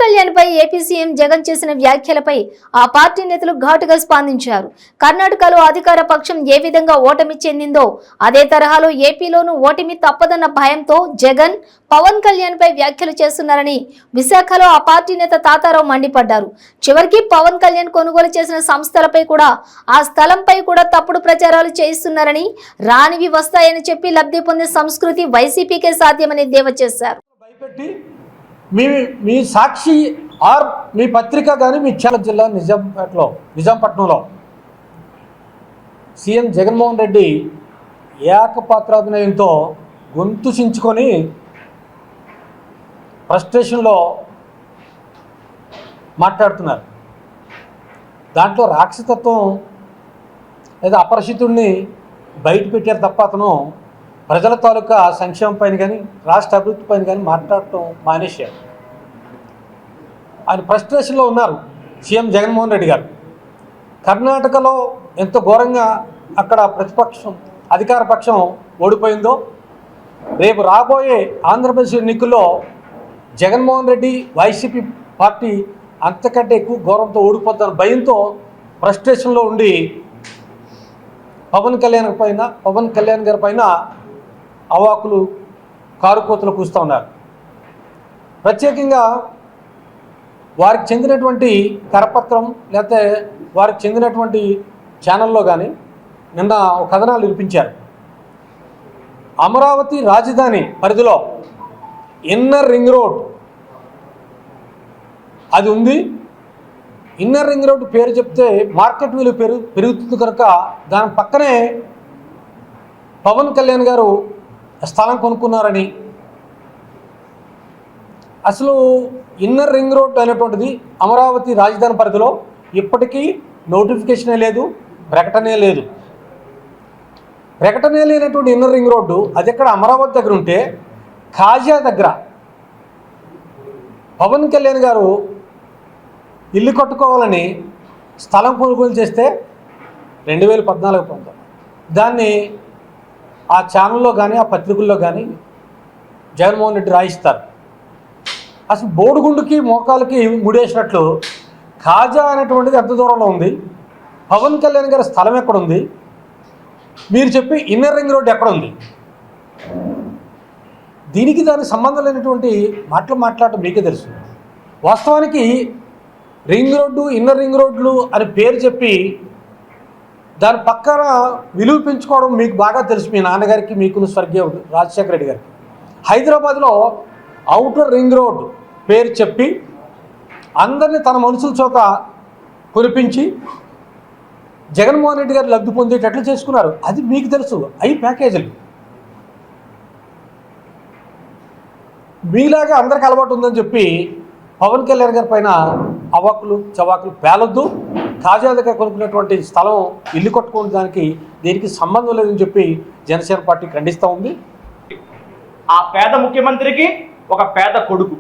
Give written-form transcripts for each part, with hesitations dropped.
కళ్యాణ్ పై AP CM Jagan చేసిన వ్యాఖ్యలపై ఆ పార్టీ నేతలు ఘాటుగా స్పందించారు. కర్ణాటకలో అధికార పక్షం ఏ విధంగా ఓటమి చెందిందో అదే తరహాలో ఏపీలోనూ ఓటమి తప్పదన్న భయంతో జగన్ పవన్ కళ్యాణ్ పై వ్యాఖ్యలు చేస్తున్నారని విశాఖలో ఆ పార్టీ నేత తాతారావు మండిపడ్డారు. చివరికి పవన్ కళ్యాణ్ కొనుగోలు చేసిన సంస్థలపై కూడా ఆ స్థలంపై కూడా తప్పుడు ప్రచారాలు చేయిస్తున్నారని, రానివి వస్తాయని చెప్పి లబ్ధి పొందే సంస్కృతి వైసీపీకే సాధ్యమని దేవ చేశారు. మీ సాక్షి ఆర్ మీ పత్రిక కానీ మీ జిల్లా నిజాంపట్నంలో సీఎం జగన్మోహన్ రెడ్డి ఏకపాత్రాభినయంతో గొంతు చించుకొని ఫ్రస్ట్రేషన్లో మాట్లాడుతున్నారు. దాంట్లో రాక్షసత్వం లేదా అపరిచితుడిని బయట పెట్టారు తప్ప అతను ప్రజల తాలూకా సంక్షేమం పైన కానీ రాష్ట్ర అభివృద్ధి పైన కానీ మాట్లాడటం మానేశారు. ఆయన ఫ్రస్ట్రేషన్లో ఉన్నారు సీఎం జగన్మోహన్ రెడ్డి గారు. కర్ణాటకలో ఎంత ఘోరంగా అక్కడ ప్రతిపక్షం అధికార పక్షం ఓడిపోయిందో, రేపు రాబోయే ఆంధ్రప్రదేశ్ ఎన్నికల్లో జగన్మోహన్ రెడ్డి వైసీపీ పార్టీ అంతకంటే ఎక్కువ ఘోరంతో ఓడిపోతున్న భయంతో ఫ్రస్ట్రేషన్లో ఉండి పవన్ కళ్యాణ్ గారి పైన అవాకులు కారుకోతలు కూస్తూ ఉన్నారు. ప్రత్యేకంగా వారికి చెందినటువంటి కరపత్రం లేకపోతే వారికి చెందినటువంటి ఛానల్లో కానీ నిన్న ఒక కథనాలు వినిపించారు. అమరావతి రాజధాని పరిధిలో ఇన్నర్ రింగ్ రోడ్ అది ఉంది. ఇన్నర్ రింగ్ రోడ్ పేరు చెప్తే మార్కెట్ విలువ పెరుగుతుంది కనుక దాని పక్కనే పవన్ కళ్యాణ్ గారు స్థలం కొనుక్కున్నారని, అసలు ఇన్నర్ రింగ్ రోడ్ అనేటువంటిది అమరావతి రాజధాని పరిధిలో ఇప్పటికీ నోటిఫికేషనే లేదు, ప్రకటనే లేదు. ప్రకటనే లేనటువంటి ఇన్నర్ రింగ్ రోడ్డు అది ఎక్కడ అమరావతి దగ్గర ఉంటే కాజా దగ్గర పవన్ కళ్యాణ్ గారు ఇల్లు కట్టుకోవాలని స్థలం కొనుగోలు చేస్తే 2014 పొందారు. దాన్ని ఆ ఛానల్లో కానీ ఆ పత్రికల్లో కానీ జగన్మోహన్ రెడ్డి రాయిస్తారు. అసలు బోడిగుండుకి మోకాలకి ముడేసినట్లు కాజా అనేటువంటిది ఎంత దూరంలో ఉంది, పవన్ కళ్యాణ్ గారి స్థలం ఎక్కడుంది, మీరు చెప్పి ఇన్నర్ రింగ్ రోడ్ ఎక్కడుంది, దీనికి దానికి సంబంధం లేనటువంటి మాట్లాడటం మీకే తెలుసు. వాస్తవానికి రింగ్ రోడ్డు ఇన్నర్ రింగ్ రోడ్లు అని పేరు చెప్పి దాని పక్కన విలువ పెంచుకోవడం మీకు బాగా తెలుసు. మీ నాన్నగారికి మీకు స్వర్గీయ రాజశేఖర రెడ్డి గారికి హైదరాబాద్లో ఔటర్ రింగ్ రోడ్ పేరు చెప్పి అందరినీ తన మనుషుల చోట కొనిపించి జగన్మోహన్ రెడ్డి గారు లబ్ధి పొందేటట్లు చేసుకున్నారు. అది మీకు తెలుసు. అవి ప్యాకేజీలు మీలాగా అందరికి అలవాటు ఉందని చెప్పి పవన్ కళ్యాణ్ గారి పైన అవాకులు చవాకులు పేలొద్దు. కాజా దగ్గర కొనుక్కున్నటువంటి స్థలం ఇల్లు కట్టుకునే దానికి దీనికి సంబంధం లేదని చెప్పి జనసేన పార్టీ ఖండిస్తూ ఉంది. ఆ పేద ముఖ్యమంత్రికి ఒక పేద కొడుకు,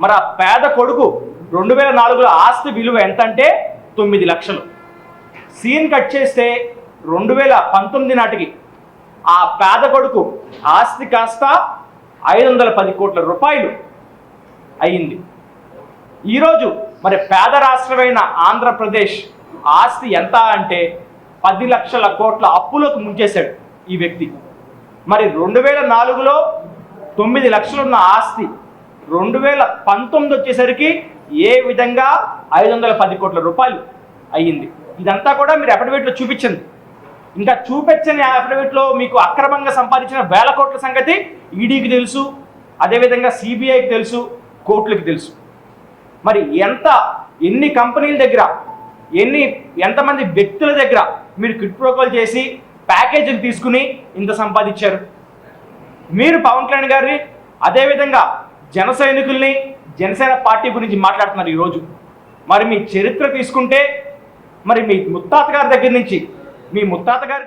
మరి ఆ పేద కొడుకు 2004లో ఆస్తి విలువ ఎంత అంటే 9 లక్షలు. సీన్ కట్ చేస్తే 2019 నాటికి ఆ పేద కొడుకు ఆస్తి కాస్త 510 కోట్ల రూపాయలు అయ్యింది. ఈరోజు మరి పేద రాష్ట్రమైన ఆంధ్రప్రదేశ్ ఆస్తి ఎంత అంటే 10 లక్షల కోట్ల అప్పులకు ముంచేశాడు ఈ వ్యక్తి. మరి 2004లో 9 లక్షలున్న ఆస్తి 2019 వచ్చేసరికి ఏ విధంగా 510 కోట్ల రూపాయలు అయ్యింది. ఇదంతా కూడా మీరు అఫిడవిట్లో చూపించింది. ఇంకా చూపించని అఫిడవిట్లో మీకు అక్రమంగా సంపాదించిన వేల కోట్ల సంగతి ఈడీకి తెలుసు, అదేవిధంగా సిబిఐకి తెలుసు, కోర్టులకు తెలుసు. మరి ఎన్ని కంపెనీల దగ్గర ఎంతమంది వ్యక్తుల దగ్గర మీరు క్విట్ ప్రోకోల్ చేసి ప్యాకేజీలు తీసుకుని ఇంత సంపాదించారు? మీరు పవన్ కళ్యాణ్ గారిని అదేవిధంగా జన సైనికుల్ని జనసేన పార్టీ గురించి మాట్లాడుతున్నారు ఈరోజు. మరి మీ చరిత్ర తీసుకుంటే మరి మీ ముత్తాత గారి దగ్గర నుంచి మీ ముత్తాత గారి